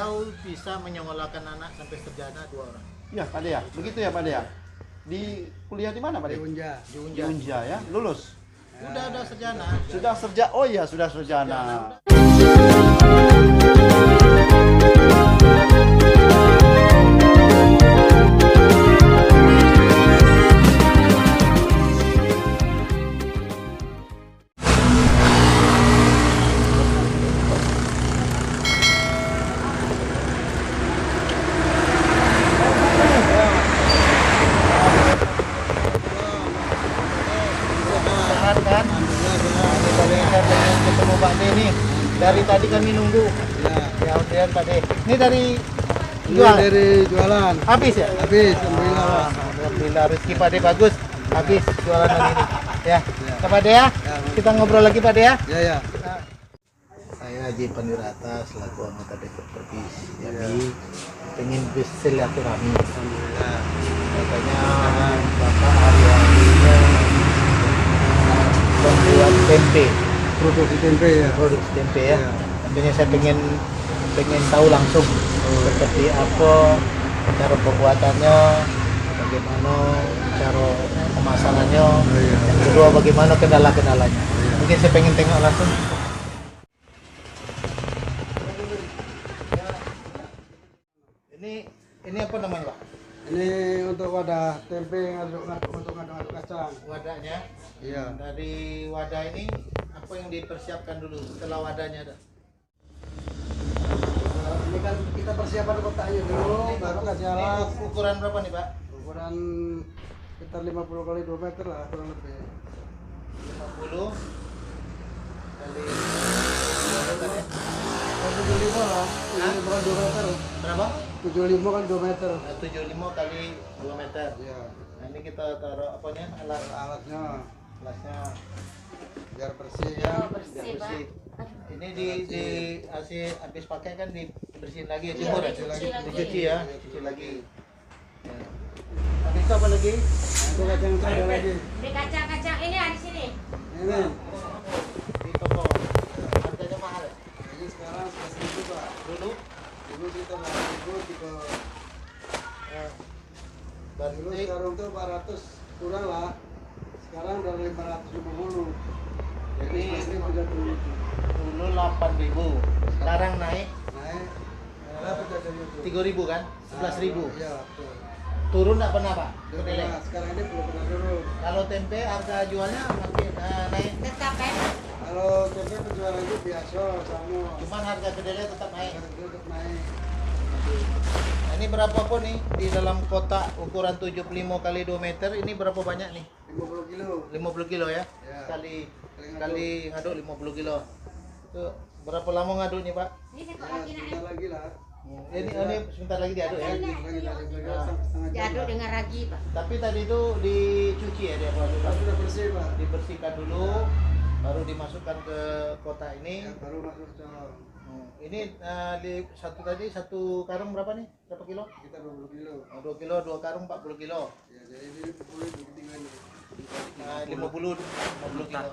beliau bisa menyekolahkan anak sampai sarjana 2 orang. Ya Pak De ya, begitu ya Pak De ya. Di kuliah di mana Pak De? Di Unja. Di Di Unja. Unja ya, lulus. Udah ada sarjana. Sudah serja, oh iya sudah sarjana. Sehat kan? Ini tadi saya pengen ketemu Pak De nih. Dari tadi kami nunggu. Ya, udah Pak De. Ini dari jual. Dari jualan. Habis ya? Habis, alhamdulillah. Alhamdulillah rezeki Pak De bagus. Habis jualan hari ini. Ya. Ke Pak De ya. Kita ngobrol lagi Pak De ya. Ya, ya. Saya Haji Pandirata selaku anggota Depok Perpis Jambi pengen bersilaturahmi. Alhamdulillah. Katanya Bapak hari-harinya membuat tempe, Produksi tempe ya. produksi tempe ya. Ya. Tentunya saya pengen tahu langsung seperti apa cara pembuatannya, bagaimana cara pemasarannya, iya. yang kedua bagaimana kendala-kendalanya. Mungkin saya pengen tengok langsung. Ini apa namanya Pak? Ini untuk wadah tempe untuk ngaduk kacang. Wadahnya. Iya. Dari wadah ini apa yang dipersiapkan dulu setelah wadahnya ada? Ini kan kita persiapan kotaknya dulu, baru kasih alat. Ini ukuran berapa nih Pak? Ukuran sekitar 50 kali 2 meter lah kurang lebih. 50 kali berapa ya? 75 lah. Hah? Ini bukan 2 meter. Berapa? 75 kan 2 meter. 75 kali 2 meter. Iya. Nah, ini kita taruh apanya? Alatnya Alasnya biar bersih ya, kan. biar bersih. Ini di habis pakai kan dibersihin lagi ya, jemur ya? Dicuci ya, cuci lagi. Ya. Habis itu apa lagi? Itu kacang ada lagi. Di kacang-kacang ini ada di sini. Ini. Di toko. Harganya mahal ya? Ini sekarang 11.000 Pak. Dulu Dulu kita 8.000 tipe. Dulu berarti sekarang tuh 400 kurang lah. Sekarang udah 550. Jadi Ini 11.000 udah turun. dulu 8.000. Sekarang naik Naik. Dapat dari itu. 3.000 kan? 11.000. Iya, betul. Turun nggak pernah Pak? Udah Kedelai. pernah, sekarang ini belum pernah turun. Kalau tempe harga jualnya makin naik. Tetap ya. Kalau tempe penjualan itu biasa sama. Cuman harga kedelai tetap naik. Harga tetap naik. Nah, ini berapa pun nih di dalam kotak ukuran 75 kali 2 meter ini berapa banyak nih? 50 kilo. 50 kilo ya? Ya. Sekali ngaduk 50 kilo. Itu berapa lama ngaduk nih Pak? Ini Ya, sekok lagi nak. sebentar lagi lah. Ini sebentar lagi diaduk ya? Lagi setengah jam Diaduk lah. dengan ragi, Pak. Tapi tadi itu dicuci ya dia Pak? Pas sudah bersih Pak. Dibersihkan dulu, baru dimasukkan ke kotak ini. Ya, baru masuk colong. Ini satu karung berapa nih? Berapa kilo? Kita 20 kilo. 2 kilo, 2 karung 40 kilo. Ya, jadi ini 10 tinggal nih. 50 kilo. Ya.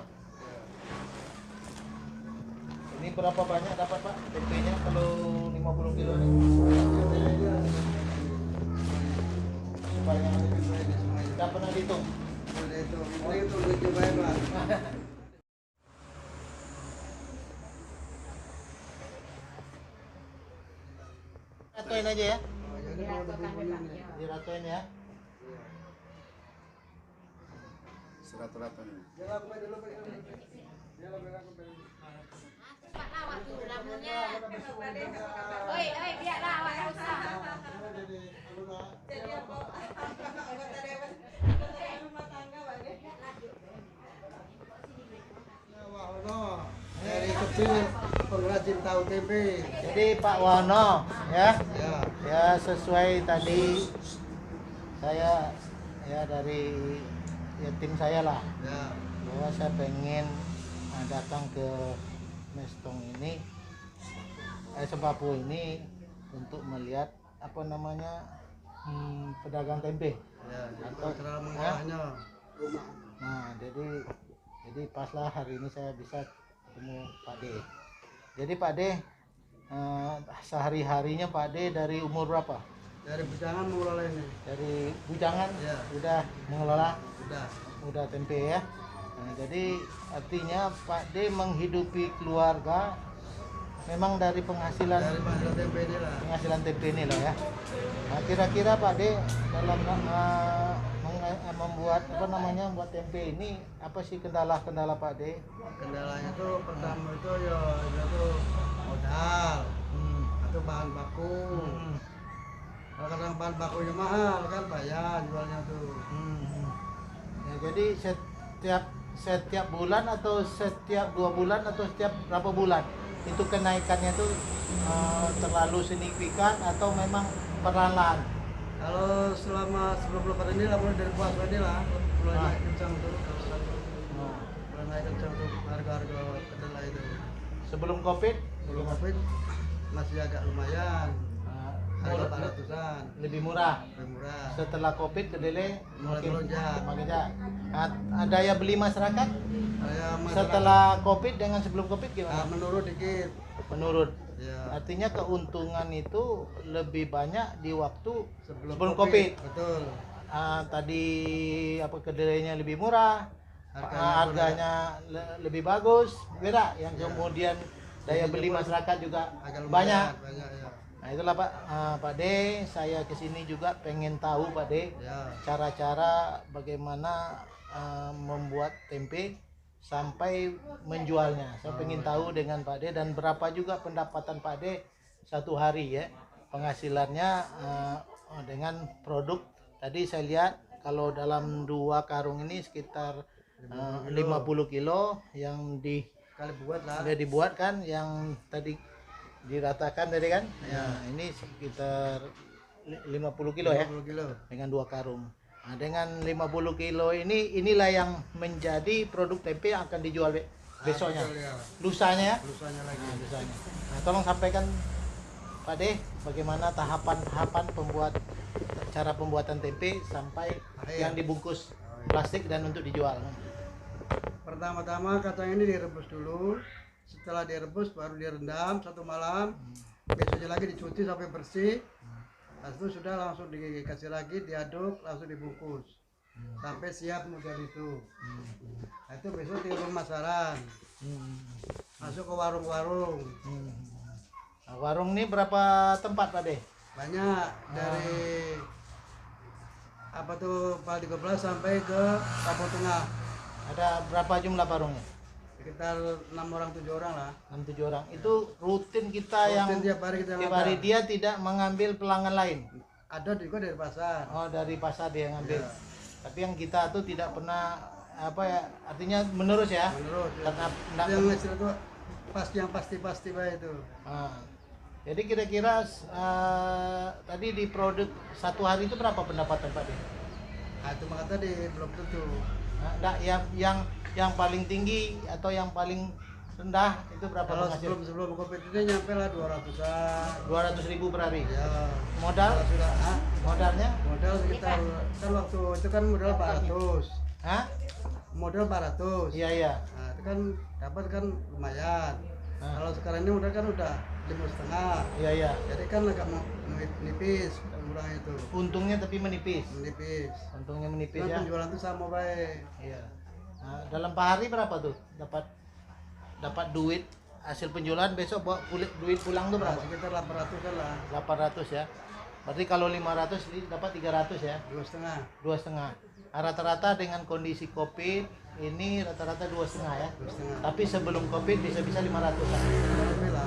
Ini berapa banyak dapat Pak tempenya kalau 50 kilo nih? Supaya nggak pernah dihitung. Udah itu, ini itu udah cobain Pak. Ratuin aja ya, Oh, jadi kalau udah Diratakan bumbunya Pak. nih. Ya. diratuin ya. Serata-rata nih. Dia lakukan dulu Pak. Dia lakukan dulu. Pak lawak tuh lamunya. Oi, biarlah awak yang usah. Jadi apa? Wah, no. Dari kecil pengrajin tahu tempe. Jadi Pak Wono ya, Ya. ya sesuai tadi saya ya dari ya, tim saya lah Ya. bahwa saya pengen datang ke Mestong ini, Sepapu ini untuk melihat apa namanya pedagang tempe. Ya, jadi Atau- cara mengolahnya. Rumah. Nah, jadi paslah hari ini saya bisa ketemu Pak D. Jadi Pak D, sehari-harinya Pak De dari umur berapa? Dari bujangan mengelola ini. Dari bujangan Iya. udah mengelola Udah. udah tempe ya. Nah, jadi artinya Pak D menghidupi keluarga memang dari penghasilan Dari penghasilan tempe ini lah. tempe ini loh ya. Nah, kira-kira Pak D dalam membuat membuat tempe ini apa sih kendala-kendala Pak D? Kendalanya tuh pertama itu ya itu modal atau bahan baku. Kalau kadang bahan bakunya mahal kan bayar jualnya tuh. Ya, jadi setiap bulan atau setiap 2 bulan atau setiap berapa bulan itu kenaikannya tuh terlalu signifikan atau memang perlahan? Kalau selama sebelum lebaran ini lah, mulai dari puasa ini lah mulai naik kencang tuh. Mulai naik kencang tuh harga-harga kedelai itu. Sebelum Covid Belum Covid masih agak lumayan. Harga 400-an. lebih murah. Lebih murah. Setelah Covid kedelai Mulai melonjak. melonjak. Daya beli masyarakat Masyarakat, setelah Covid dengan sebelum Covid gimana? menurun dikit. Menurun. Ya. Artinya keuntungan itu lebih banyak di waktu Sebelum Covid. Betul. Tadi kedelainya lebih murah, harganya lebih bagus, beda. Yang kemudian daya beli masyarakat juga Agak banyak. Banyak ya. Nah itulah Pak D, saya kesini juga pengen tahu Pak D Ya. cara-cara bagaimana membuat tempe sampai menjualnya. Saya pengen tahu dengan Pak D dan berapa juga pendapatan Pak D satu hari ya penghasilannya dengan produk. Tadi saya lihat kalau dalam 2 karung ini sekitar 50 kilo yang Kali buat lah. udah dibuat kan, yang tadi diratakan tadi kan ya, ini sekitar 50 kilo ya 50 kilo. dengan 2 karung. Nah, dengan 50 kilo inilah yang menjadi produk tempe yang akan dijual besoknya, Betul, ya. lusanya ya. Lusanya lagi. Lusanya. Nah, tolong sampaikan Pak De bagaimana tahapan-tahapan cara pembuatan tempe sampai yang dibungkus plastik dan untuk dijual. Pertama-tama kacang ini direbus dulu. Setelah direbus baru direndam 1 malam. Besoknya lagi dicuci sampai bersih. Habis itu sudah langsung dikasih lagi, diaduk, langsung dibungkus sampai siap model itu. Nah, itu besok di rumah pemasaran, masuk ke warung-warung. Nah, warung ini berapa tempat Pak De? Banyak, dari apa tuh Pal 13 sampai ke Kampung Tengah. Ada berapa jumlah warungnya? Sekitar 6 orang 7 orang lah. 6-7 orang. Itu rutin kita yang Tiap hari kita tiap ngantar. hari dia tidak mengambil pelanggan lain. Ada juga dari pasar. Oh, dari pasar dia ngambil. Ya. Tapi yang kita tuh tidak pernah artinya menerus ya. Menurut Karena yang istilah itu yang pasti baik itu. Jadi kira-kira tadi di produk satu hari itu berapa pendapatan Pak De? Nah, itu maka tadi belum tentu. Yang paling tinggi atau yang paling rendah itu berapa Kalau penghasilan? sebelum Covid ini nyampe lah 200-an. 200.000 per hari. Ya. Modal? Kalau sudah Modalnya? modal sekitar kan waktu itu kan modal 400. Hah? Modal 400. Iya iya. Nah, itu kan dapat kan lumayan. Ah. Kalau sekarang ini modal kan udah 5,5. Iya iya. Jadi kan agak menipis kurang itu. Untungnya tapi menipis. Menipis. Untungnya menipis Kan ya. penjualan itu sama baik. Iya. Nah, dalam per hari berapa tuh dapat duit hasil penjualan, besok bawa duit pulang tuh Nah, berapa? sekitar 800 lah. 800 ya. Berarti kalau 500 dapat 300 ya. 2,5. 2,5. Nah, rata-rata dengan kondisi Covid ini rata-rata 2,5 ya. 2,5. Tapi sebelum Covid bisa 500 lah. Lebih lah.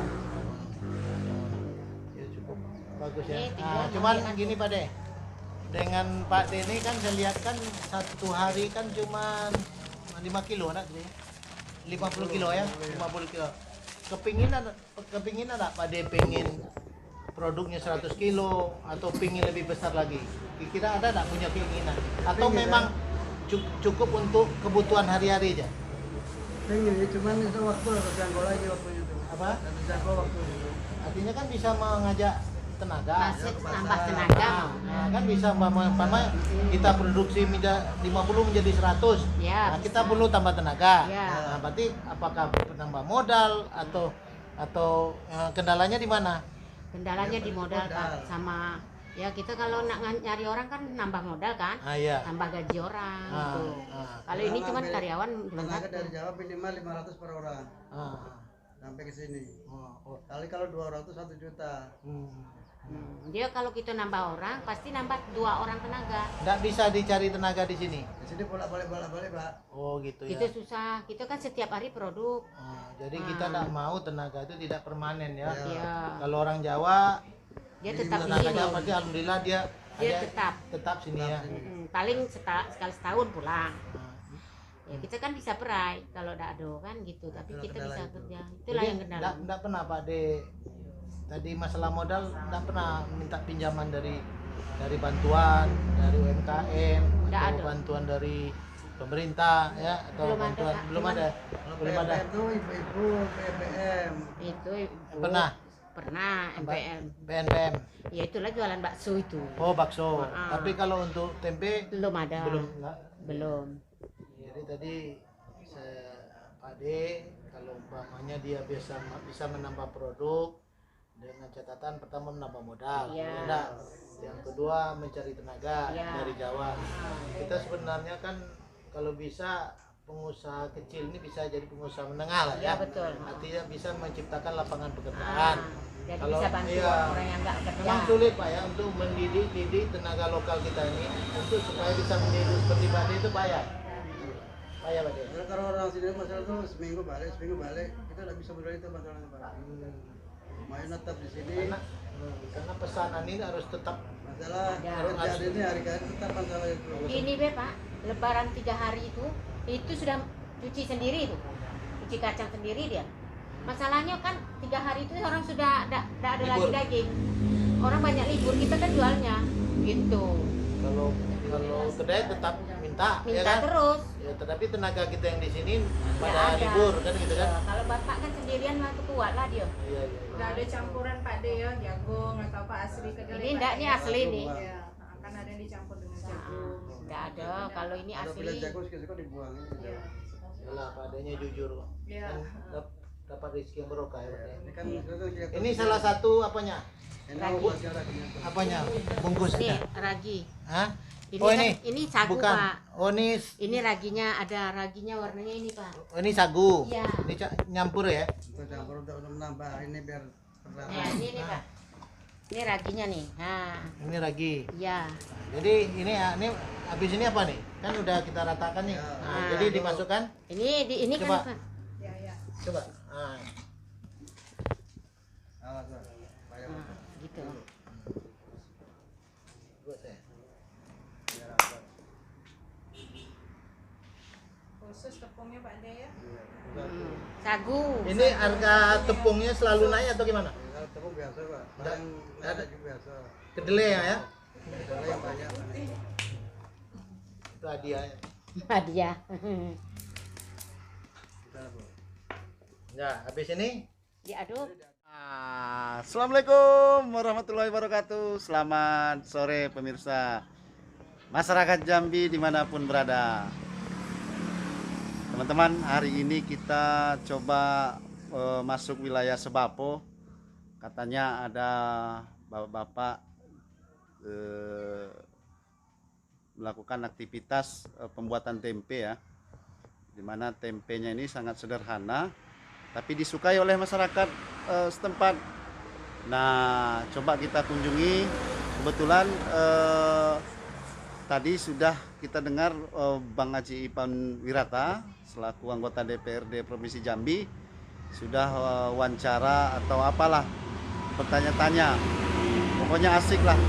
Ya cukup bagus ya. Oke, Nah, tinggal cuman nanti gini Pak De. Dengan Pak De ini kan saya lihat kan satu hari kan cuma 5 kilo nak sih. 50 kilo ya, 50 kilo. Kepinginan enggak Pak De pengen produknya 100 kilo atau pingin lebih besar lagi? Kira ada enggak punya keinginan? Atau Pengen, memang cukup untuk kebutuhan hari-hari aja? Pengen ya, cuman itu waktu harus jangkau lagi waktunya tuh. Apa? Harus jangkau waktunya tuh. Artinya kan bisa mengajak tenaga. Masih nambah tenaga. Nah, kan bisa umpama kita produksi 50 menjadi 100. Ya, Nah, kita perlu tambah tenaga. Ya. Nah, berarti apakah menambah modal atau atau kendalanya di mana? Kendalanya di modal Pak, sama ya kita kalau nak nyari orang kan nambah modal kan, Iya. tambah gaji orang gitu. Kalau ini Karena cuman ambil karyawan belum tenaga satu. dari Jawa minimal 500 per orang sampai ke sini. Kali kalau 2 orang itu 1 juta. Dia kalau kita nambah orang pasti nambah 2 orang tenaga. Nggak bisa dicari tenaga di sini. Di sini bolak-balik Pak. Oh gitu ya. Itu susah. Kita kan setiap hari produk. Jadi kita nggak mau tenaga itu tidak permanen ya. Iya. Kalau orang Jawa Dia tetap di tenaganya sini. pasti alhamdulillah dia tetap sini ya. Paling sekali setahun pulang. Ya kita kan bisa perai kalau udah ada kan gitu. Tapi kita bisa kerja. Itulah yang kendala. Nggak pernah Pak De. Tadi masalah modal nggak pernah minta pinjaman dari bantuan dari UMKM Nggak atau ada. bantuan dari pemerintah ya atau Belum ada, bantuan Kak. belum ada. Kalau Belum ada. BBM itu ibu-ibu BBM. Itu Ibu. Pernah MPM. BNPM. Ya itulah jualan bakso itu. Oh bakso. Tapi kalau untuk tempe Belum ada. enggak. Belum. Jadi tadi Pak D kalau umpamanya dia bisa menambah produk dengan catatan pertama menambah modal, Iya. Nah, yang kedua mencari tenaga Iya. dari Jawa. Kita sebenarnya kan kalau bisa pengusaha kecil ini bisa jadi pengusaha menengah lah ya. Iya, betul. Artinya bisa menciptakan lapangan pekerjaan. Jadi Kalau bisa bantu iya, orang yang nggak kerja. memang sulit Pak ya untuk mendidik tenaga lokal kita ini untuk supaya bisa mendidik seperti Pak D itu payah. Payah Pak D. Kalau orang sini masalah itu seminggu balik, kita nggak bisa berdua itu masalahnya Pak. Main tetap di sini. Karena pesanan ini harus tetap Masalah Ya. kerjaan ini hari-hari tetap masalah itu. Ini be Pak, Lebaran 3 hari itu sudah cuci sendiri itu, cuci kacang sendiri dia. Masalahnya kan 3 hari itu orang sudah tidak ada lagi Libur. daging. Orang banyak libur, kita kan jualnya gitu. kalau kedai tetap minta ya Minta kan? terus. Ya, tetapi tenaga kita yang di sini Nggak pada ada. libur kan gitu kan. Kalau bapak kan sendirian mah tuh kuat lah dia. Iya iya. Udah ada campuran Pak De ya, jagung atau apa asli kedelai. Ini Pak enggak De? nih asli nih. Ya, akan ada yang dicampur dengan jagung. Enggak ada. Kalau ini Kalau beli asli. jagung sekali dibuang itu. Iya. Yalah padanya jujur kok. Iya. Kan dapat rezeki yang barokah ya Pak ya. Ini kan kelihatan. Ini salah satu apanya? Ini Ragi. buat jaraknya. Apanya? Bungkusnya. Ini ragi. Hah? Ini Oh, kan ini? ini sagu Bukan. Pak. Oh ini Ini raginya ada raginya warnanya ini Pak. oh, ini sagu. Iya. Ini nyampur ya. Untuk campur untuk menambah ini biar Nah, terang. ini Pak. Ini raginya nih. Nah, Ini ragi. iya. Jadi ini habis ini apa nih? Kan udah kita ratakan nih. Nah, jadi dimasukkan. Ini Coba. kan Pak. Ya, ya. Coba. Nah. Awas, Pak. Bayar. Nah, gitu. Buat saya. Khusus tepungnya Pak De ya. Sagu. Ini harga tepungnya selalu naik atau gimana? Kalau tepung biasa, Pak. Nggak, Paling nggak ada. lagi biasa. Kedelai ya? Kedelai yang banyak. Itu hadiahnya. Hadiah. Kita, Bu. Ya, habis ini Diaduk. Assalamualaikum warahmatullahi wabarakatuh. Selamat sore pemirsa masyarakat Jambi dimanapun berada. Teman-teman, hari ini kita coba masuk wilayah Sebapo. Katanya ada bapak-bapak melakukan aktivitas pembuatan tempe ya, dimana tempenya ini sangat sederhana tapi disukai oleh masyarakat setempat. Nah, coba kita kunjungi. Kebetulan tadi sudah kita dengar Bang Haji Ipan Wirata selaku anggota DPRD Provinsi Jambi sudah wawancara atau apalah, bertanya-tanya. Pokoknya asik lah.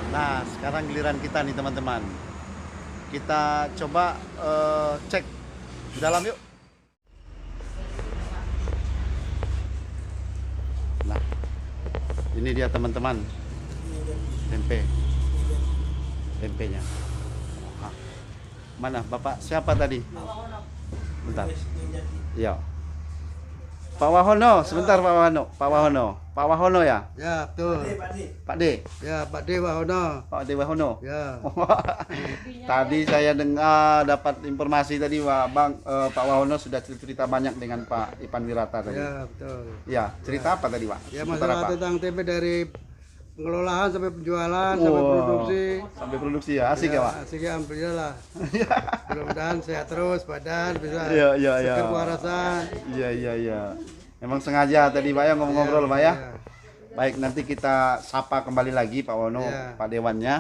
Nah, sekarang giliran kita nih teman-teman. Kita coba cek di dalam yuk. Nah, ini dia teman-teman, tempenya. Ah. Mana Bapak siapa tadi? Bentar. Ya. Pak Wahono, sebentar Pak Wahono. Pak Wahono ya? Ya, betul. Pak D. Ya, Pak D Wahono. Pak D Wahono. Ya. Tadi saya dengar dapat informasi tadi Pak Wahono sudah cerita banyak dengan Pak Ipan Wirata tadi. Ya, betul. Ya, cerita apa tadi, Pak? Ya, Seputar masalah apa? tentang tempe dari pengelolaan sampai penjualan sampai produksi. Sampai produksi ya, asik ya, Pak? Asik ya, alhamdulillah. Mudah-mudahan sehat terus badan bisa Iya, iya, iya. seger kewarasan. Iya. Memang sengaja tadi Pak ya ngobrol Pak ya. Iya. Baik, nanti kita sapa kembali lagi Pak Wono, Iya. Pak Dewannya.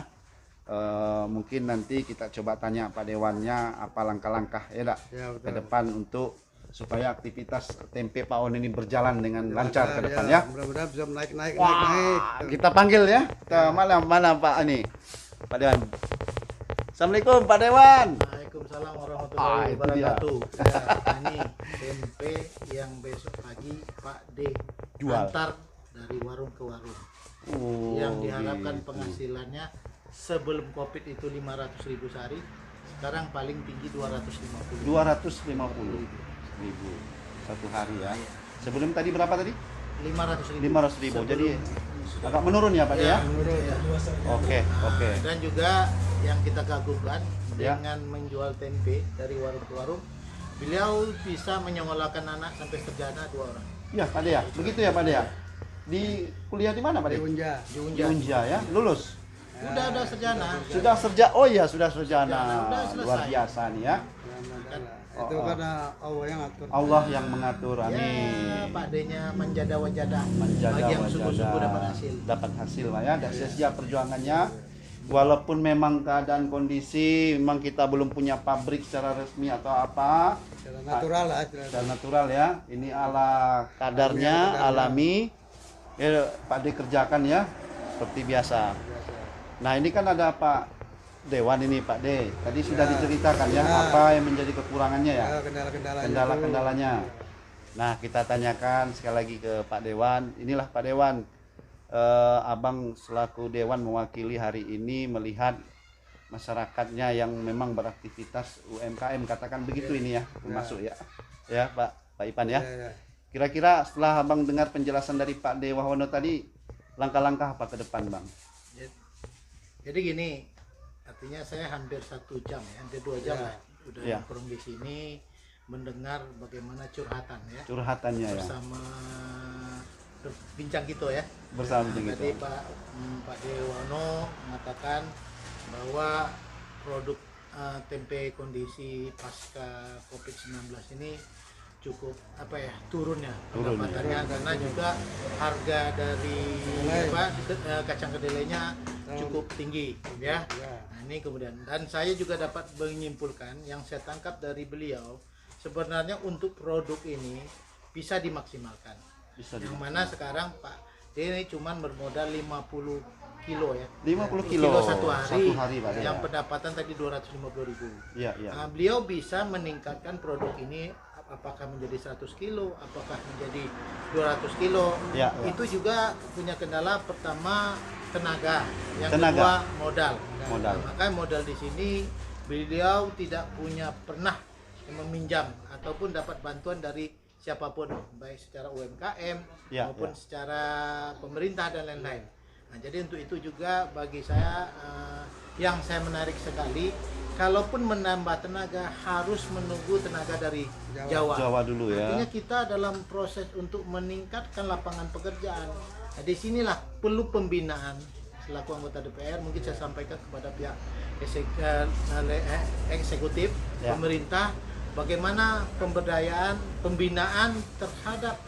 Mungkin nanti kita coba tanya Pak Dewannya apa langkah-langkah ya Dak, Ya, betul. ke depan untuk supaya aktivitas tempe Pak Wono ini berjalan dengan lancar ke depan ya. Mudah-mudahan bisa naik. Wah, kita panggil ya. Kita mana Pak ini? Pak Dewan. Assalamualaikum Pak Dewan. Waalaikumsalam Ah, warahmatullahi itu dia. wabarakatuh. Ya, ini tempe yang besok pagi Pak D Jual. antar dari warung ke warung. Oh, Yang diharapkan gitu. penghasilannya sebelum Covid itu 500.000 sehari, sekarang paling tinggi 250. 250.000 satu hari ya. Sebelum tadi berapa tadi? 500.000. 500.000. Jadi agak menurun ya Pak ya? Oke. Dan juga yang kita kagumkan Ya. dengan menjual tempe dari warung ke warung, beliau bisa menyekolahkan anak sampai sarjana 2 orang. Ya Pak Dea, begitu ya Pak Dea. Di kuliah di mana Pak Di Dea? Unja. Di Di Unja. Unja ya, lulus. Udah sarjana. Sudah serja, oh iya sudah sarjana. Udah selesai. Luar biasa nih ya. Itu karena Allah yang atur. Allah yang mengatur, Ya, amin. Pak D-nya menjada wajadah. Menjaga Bagi yang wajah sungguh-sungguh dapat hasil. dapat hasil Pak ya. Dan sia-sia perjuangannya. Walaupun memang keadaan kondisi memang kita belum punya pabrik secara resmi atau apa, Secara natural lah. secara natural ya. Ini ala kadarnya, alami. Ya, Pak D kerjakan ya seperti biasa. Nah, ini kan ada Pak Dewan ini Pak D. Tadi sudah diceritakan ya apa yang menjadi kekurangannya ya. Kendala-kendalanya. Nah, kita tanyakan sekali lagi ke Pak Dewan. Inilah Pak Dewan. Abang selaku Dewan mewakili hari ini melihat masyarakatnya yang memang beraktivitas UMKM, katakan begitu ini ya, termasuk ya. Ya, Pak Ipan ya. Kira-kira setelah Abang dengar penjelasan dari Pak D Wahono tadi, langkah-langkah apa ke depan, Bang? Jadi gini, artinya saya hampir 1 jam ya, hampir 2 jam lah udah Ya. nongkrong di sini mendengar bagaimana curhatan ya Curhatannya ya. bersama bincang gitu ya. Bersama Tadi gitu. Pak Dewono mengatakan bahwa produk tempe kondisi pasca Covid-19 ini cukup turun ya pendapatannya, karena juga harga dari kacang kedelainya cukup tinggi ya. Nah, ini kemudian, dan saya juga dapat menyimpulkan yang saya tangkap dari beliau, sebenarnya untuk produk ini bisa dimaksimalkan. Yang mana sekarang Pak D ini cuma bermodal 50 kilo ya. 50 kilo satu hari, Pak. yang Ya. pendapatan tadi 250.000. Iya, iya. Nah, beliau bisa meningkatkan produk ini, apakah menjadi 100 kilo, apakah menjadi 200 kilo. Ya, ya. Itu juga punya kendala, pertama tenaga, yang Tenaga. kedua modal. Modal. Nah, makanya modal di sini beliau tidak pernah meminjam ataupun dapat bantuan dari siapapun, baik secara UMKM Ya, maupun ya. secara pemerintah dan lain-lain. Nah, jadi untuk itu juga bagi saya yang saya menarik sekali, kalaupun menambah tenaga harus menunggu tenaga dari Jawa. Jawa dulu ya. Artinya kita dalam proses untuk meningkatkan lapangan pekerjaan. Nah, di sinilah perlu pembinaan selaku anggota DPR. Mungkin saya sampaikan kepada pihak eksekutif, Ya. pemerintah, bagaimana pemberdayaan, pembinaan terhadap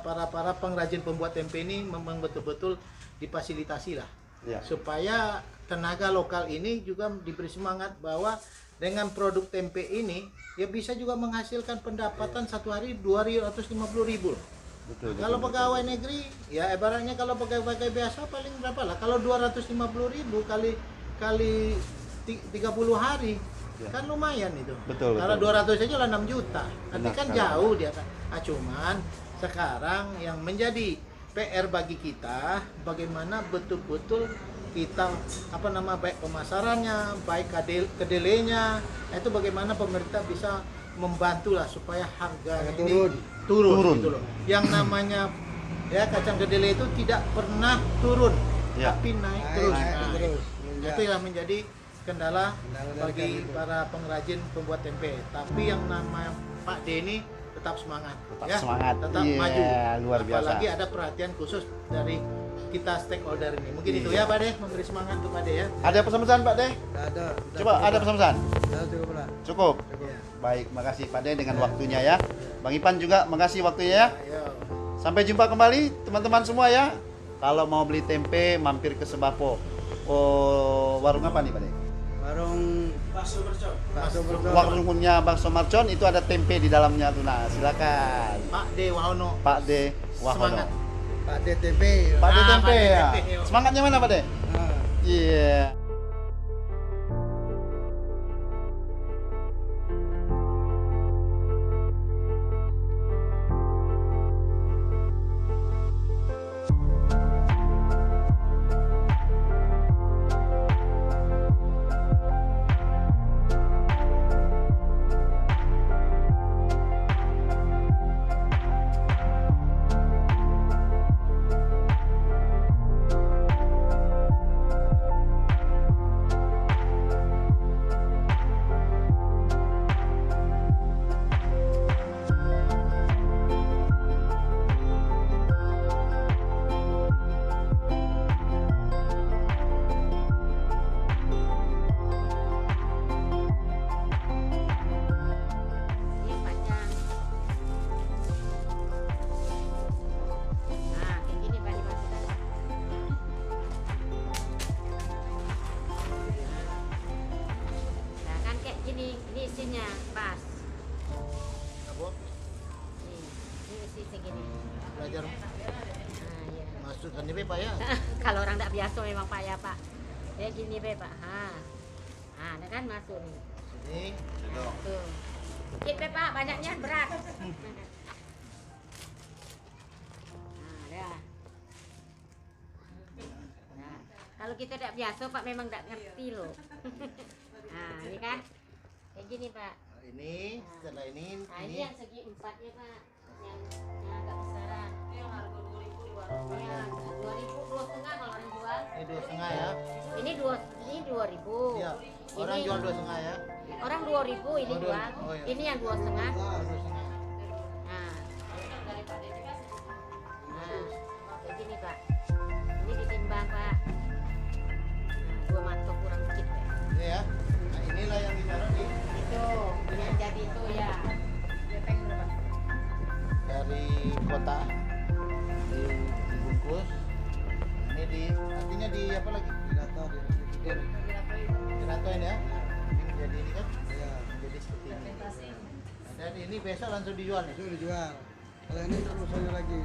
para pengrajin pembuat tempe ini memang betul-betul difasilitasi lah, Ya. supaya tenaga lokal ini juga diberi semangat bahwa dengan produk tempe ini ya bisa juga menghasilkan pendapatan satu hari 250.000. Betul, betul, Kalau betul. pegawai negeri ya ibaratnya kalau pegawai biasa paling berapa lah, kalau 250.000 kali 30 hari Ya. kan lumayan itu. Betul, Kalau betul. 200 aja lah 6 juta. Nanti Benar kan sekali. jauh dia kan. Cuman sekarang yang menjadi PR bagi kita bagaimana betul-betul kita baik pemasarannya, baik kedelainya, itu bagaimana pemerintah bisa membantu lah supaya harga ini turun. turun gitu loh. Yang namanya ya kacang kedelai itu tidak pernah turun, Ya. tapi naik terus. naik Nah, terus. itu yang menjadi kendala Kendala bagi dari kami. para pengrajin pembuat tempe. Tapi yang nama Pak D ini tetap semangat, Tetap semangat. tetap Iya, maju. luar biasa. Apalagi ada perhatian khusus dari kita stakeholder ini. Mungkin itu ya Pak D, memberi semangat untuk Pak D ya. Ada pesan-pesan Pak De? Nggak ada. Udah Coba cukup ada lah. pesan-pesan? Udah cukup lah. Cukup. Cukup. Baik, makasih Pak De dengan waktunya ya. Bang Ipan juga makasih waktunya ya. Ayo. Sampai jumpa kembali teman-teman semua ya. Kalau mau beli tempe mampir ke Sebapo. Oh, warung apa nih Pak De? Warung bakso mercon. Warungnya Bang Somarcon itu ada tempe di dalamnya tuh. Nah, silakan. Pak D Wahono. Pak De Wahono. Semangat. Pak DTP. Pak De Ah, tempe Pak De ya. tempe, yuk. Semangatnya mana Pak De? Nah. Iya. Ini yang panjang. Nah, kayak gini Pak dimasukkan. Nah, kan kayak gini, ini isinya pas. Ini isi segini. Belajar Nah, ya. masukkan ini Pak ya. Kalau orang tidak biasa memang Pak ya Pak. Ya gini be Pak. Ada kan masuk nih. Ini Tuh. Dikit be Pak, banyaknya berat. Nah, dah. Nah, kalau kita tidak biasa Pak memang tidak ngerti loh. Nah, ini kan kayak gini Pak. ini setelah ini Nah, ini yang segi 4 ya Pak. Yang agak besaran. Ini harga 2.000 di warung. Iya, 2.000 2,5 kalau orang jual. ini 2,5 ya. Ini 2.000. Iya. Orang Ini- jual 2,5 ya. Orang 2.000 ini Oh, jual. oh, iya. Ini yang 2,5. Oh, 2,5. Nah, kayak gini Pak. Ini ditimbang Pak. Nah, 2 matok kurang dikit Pak. Ini ya. Nah, inilah yang ditaruh di Itu yang jadi itu ya. Gepeng berapa? dari kota dibungkus. Ini di artinya di apa lagi? Diratoin ya. Ini jadi ini kan. Ya. Jadi seperti ini. Dan ini besok langsung dijual nih. Itu dijual. Kalau ini terus lagi.